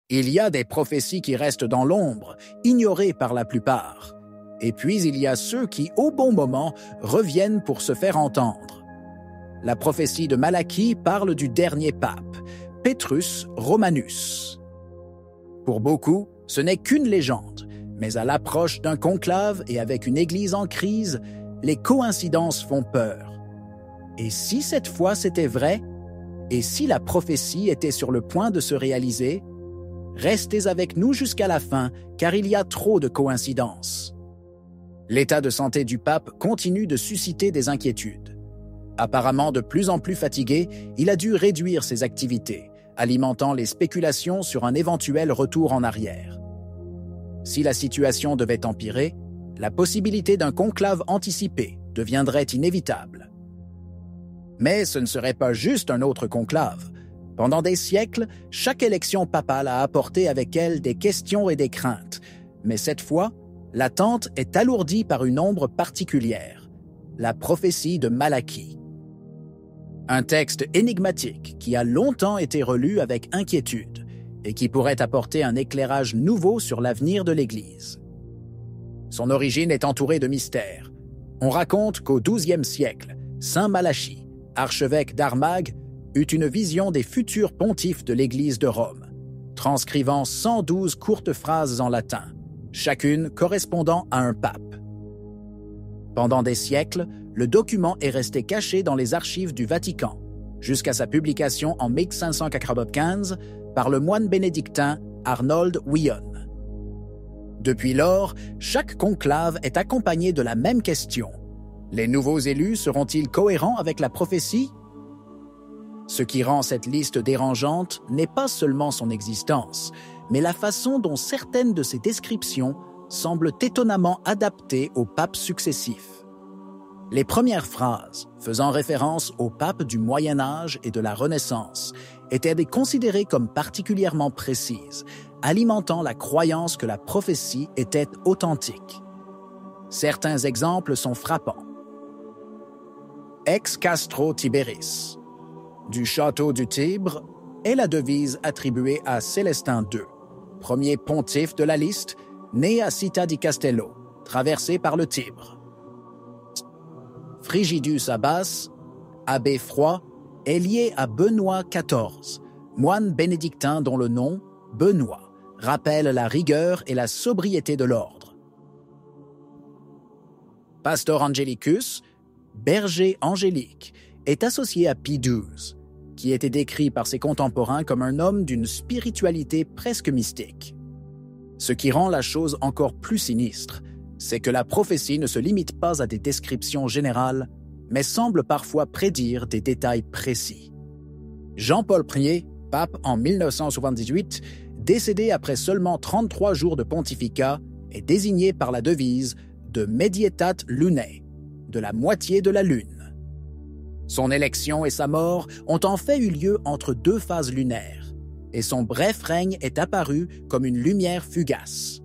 Il y a des prophéties qui restent dans l'ombre, ignorées par la plupart. Et puis il y a ceux qui, au bon moment, reviennent pour se faire entendre. La prophétie de Malachie parle du dernier pape, Petrus Romanus. Pour beaucoup, ce n'est qu'une légende, mais à l'approche d'un conclave et avec une église en crise, les coïncidences font peur. Et si cette fois c'était vrai? Et si la prophétie était sur le point de se réaliser? Restez avec nous jusqu'à la fin, car il y a trop de coïncidences. L'état de santé du pape continue de susciter des inquiétudes. Apparemment de plus en plus fatigué, il a dû réduire ses activités, alimentant les spéculations sur un éventuel retour en arrière. Si la situation devait empirer, la possibilité d'un conclave anticipé deviendrait inévitable. Mais ce ne serait pas juste un autre conclave. Pendant des siècles, chaque élection papale a apporté avec elle des questions et des craintes. Mais cette fois, l'attente est alourdie par une ombre particulière, la prophétie de Malachie. Un texte énigmatique qui a longtemps été relu avec inquiétude et qui pourrait apporter un éclairage nouveau sur l'avenir de l'Église. Son origine est entourée de mystères. On raconte qu'au XIIe siècle, saint Malachie, archevêque d'Armagh, eut une vision des futurs pontifes de l'Église de Rome, transcrivant 112 courtes phrases en latin, chacune correspondant à un pape. Pendant des siècles, le document est resté caché dans les archives du Vatican, jusqu'à sa publication en 1595 par le moine bénédictin Arnold Wion. Depuis lors, chaque conclave est accompagné de la même question. Les nouveaux élus seront-ils cohérents avec la prophétie? Ce qui rend cette liste dérangeante n'est pas seulement son existence, mais la façon dont certaines de ses descriptions semblent étonnamment adaptées aux papes successifs. Les premières phrases, faisant référence aux papes du Moyen Âge et de la Renaissance, étaient considérées comme particulièrement précises, alimentant la croyance que la prophétie était authentique. Certains exemples sont frappants. Ex castro Tiberis. Du château du Tibre est la devise attribuée à Célestin II, premier pontife de la liste, né à Città di Castello, traversé par le Tibre. Frigidus Abbas, abbé froid, est lié à Benoît XIV, moine bénédictin dont le nom, Benoît, rappelle la rigueur et la sobriété de l'ordre. Pastor Angelicus, berger angélique, est associé à Pie XII, qui était décrit par ses contemporains comme un homme d'une spiritualité presque mystique. Ce qui rend la chose encore plus sinistre, c'est que la prophétie ne se limite pas à des descriptions générales, mais semble parfois prédire des détails précis. Jean-Paul Ier, pape en 1978, décédé après seulement 33 jours de pontificat, est désigné par la devise de Medietat Lunae, de la moitié de la lune. Son élection et sa mort ont en fait eu lieu entre deux phases lunaires, et son bref règne est apparu comme une lumière fugace.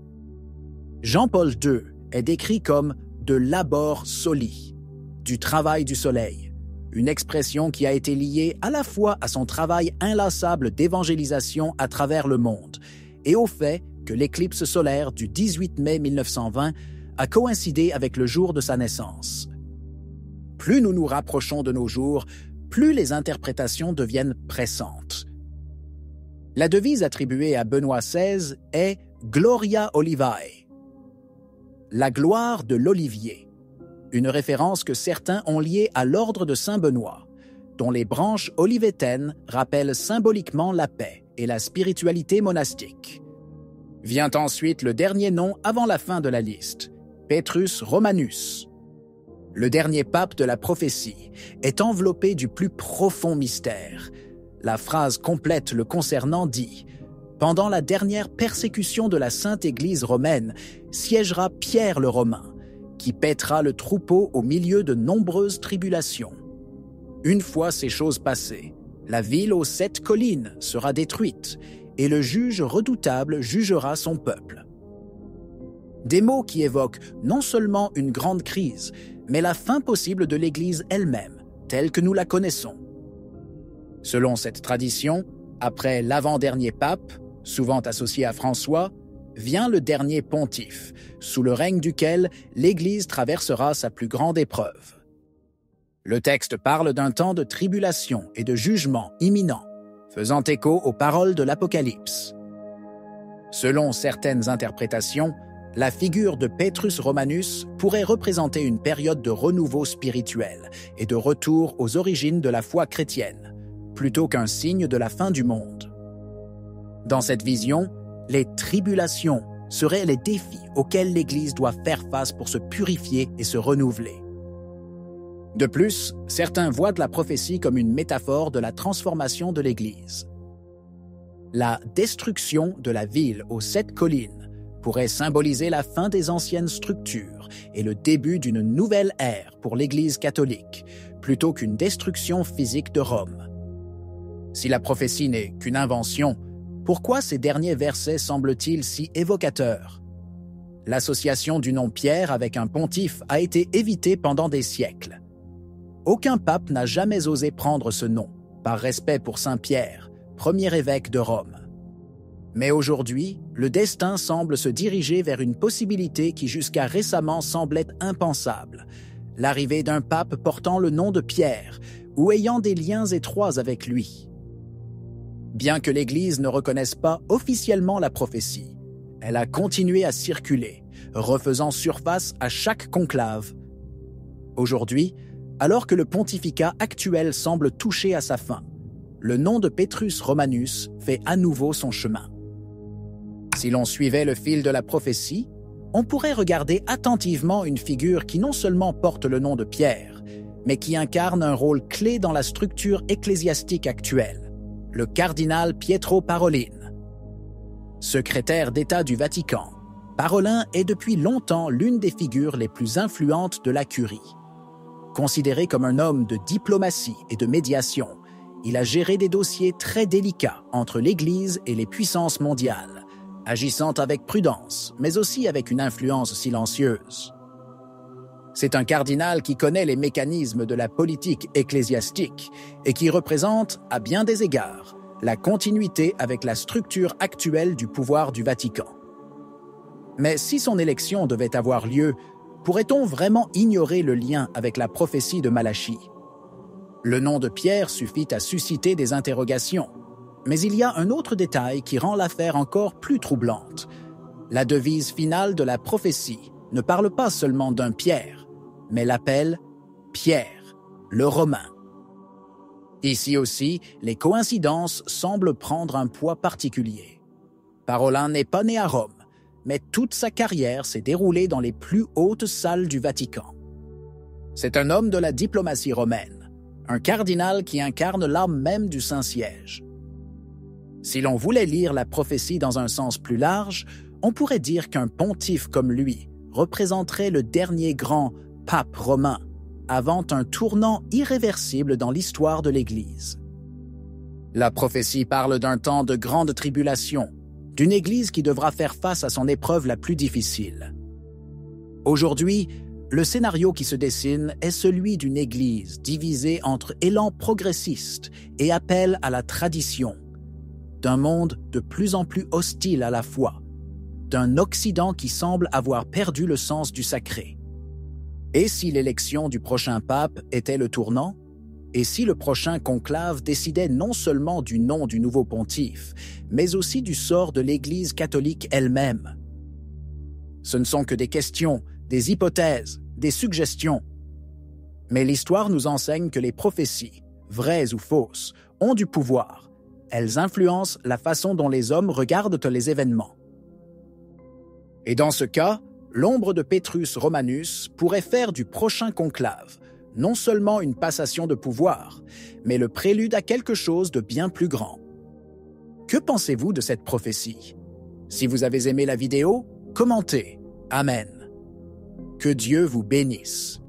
Jean-Paul II est décrit comme « de labor soli », du travail du soleil, une expression qui a été liée à la fois à son travail inlassable d'évangélisation à travers le monde et au fait que l'éclipse solaire du 18 mai 1920 a coïncidé avec le jour de sa naissance. Plus nous nous rapprochons de nos jours, plus les interprétations deviennent pressantes. La devise attribuée à Benoît XVI est « Gloria Olivae », la gloire de l'olivier, une référence que certains ont liée à l'ordre de Saint-Benoît, dont les branches olivétaines rappellent symboliquement la paix et la spiritualité monastique. Vient ensuite le dernier nom avant la fin de la liste, Petrus Romanus. Le dernier pape de la prophétie est enveloppé du plus profond mystère. La phrase complète le concernant dit « Pendant la dernière persécution de la Sainte Église romaine, siégera Pierre le Romain, qui paîtra le troupeau au milieu de nombreuses tribulations. Une fois ces choses passées, la ville aux 7 collines sera détruite, et le juge redoutable jugera son peuple. » Des mots qui évoquent non seulement une grande crise, mais la fin possible de l'Église elle-même, telle que nous la connaissons. Selon cette tradition, après l'avant-dernier pape, souvent associé à François, vient le dernier pontife, sous le règne duquel l'Église traversera sa plus grande épreuve. Le texte parle d'un temps de tribulation et de jugement imminent, faisant écho aux paroles de l'Apocalypse. Selon certaines interprétations, la figure de Petrus Romanus pourrait représenter une période de renouveau spirituel et de retour aux origines de la foi chrétienne, plutôt qu'un signe de la fin du monde. Dans cette vision, les tribulations seraient les défis auxquels l'Église doit faire face pour se purifier et se renouveler. De plus, certains voient de la prophétie comme une métaphore de la transformation de l'Église. La destruction de la ville aux 7 collines pourrait symboliser la fin des anciennes structures et le début d'une nouvelle ère pour l'Église catholique, plutôt qu'une destruction physique de Rome. Si la prophétie n'est qu'une invention, pourquoi ces derniers versets semblent-ils si évocateurs? L'association du nom Pierre avec un pontife a été évitée pendant des siècles. Aucun pape n'a jamais osé prendre ce nom, par respect pour Saint Pierre, premier évêque de Rome. Mais aujourd'hui, le destin semble se diriger vers une possibilité qui jusqu'à récemment semblait impensable, l'arrivée d'un pape portant le nom de Pierre ou ayant des liens étroits avec lui. Bien que l'Église ne reconnaisse pas officiellement la prophétie, elle a continué à circuler, refaisant surface à chaque conclave. Aujourd'hui, alors que le pontificat actuel semble toucher à sa fin, le nom de Petrus Romanus fait à nouveau son chemin. Si l'on suivait le fil de la prophétie, on pourrait regarder attentivement une figure qui non seulement porte le nom de Pierre, mais qui incarne un rôle clé dans la structure ecclésiastique actuelle, le cardinal Pietro Parolin. Secrétaire d'État du Vatican, Parolin est depuis longtemps l'une des figures les plus influentes de la curie. Considéré comme un homme de diplomatie et de médiation, il a géré des dossiers très délicats entre l'Église et les puissances mondiales, agissant avec prudence, mais aussi avec une influence silencieuse. C'est un cardinal qui connaît les mécanismes de la politique ecclésiastique et qui représente, à bien des égards, la continuité avec la structure actuelle du pouvoir du Vatican. Mais si son élection devait avoir lieu, pourrait-on vraiment ignorer le lien avec la prophétie de Malachie? Le nom de Pierre suffit à susciter des interrogations, mais il y a un autre détail qui rend l'affaire encore plus troublante. La devise finale de la prophétie ne parle pas seulement d'un Pierre, mais l'appelle Pierre, le Romain. Ici aussi, les coïncidences semblent prendre un poids particulier. Parolin n'est pas né à Rome, mais toute sa carrière s'est déroulée dans les plus hautes salles du Vatican. C'est un homme de la diplomatie romaine, un cardinal qui incarne l'âme même du Saint-Siège. Si l'on voulait lire la prophétie dans un sens plus large, on pourrait dire qu'un pontife comme lui représenterait le dernier grand pape romain, avant un tournant irréversible dans l'histoire de l'Église. La prophétie parle d'un temps de grande tribulation, d'une Église qui devra faire face à son épreuve la plus difficile. Aujourd'hui, le scénario qui se dessine est celui d'une Église divisée entre élan progressiste et appel à la tradition, d'un monde de plus en plus hostile à la foi, d'un Occident qui semble avoir perdu le sens du sacré. Et si l'élection du prochain pape était le tournant? Et si le prochain conclave décidait non seulement du nom du nouveau pontife, mais aussi du sort de l'Église catholique elle-même? Ce ne sont que des questions, des hypothèses, des suggestions. Mais l'histoire nous enseigne que les prophéties, vraies ou fausses, ont du pouvoir. Elles influencent la façon dont les hommes regardent les événements. Et dans ce cas, l'ombre de Petrus Romanus pourrait faire du prochain conclave non seulement une passation de pouvoir, mais le prélude à quelque chose de bien plus grand. Que pensez-vous de cette prophétie? Si vous avez aimé la vidéo, commentez. Amen. Que Dieu vous bénisse.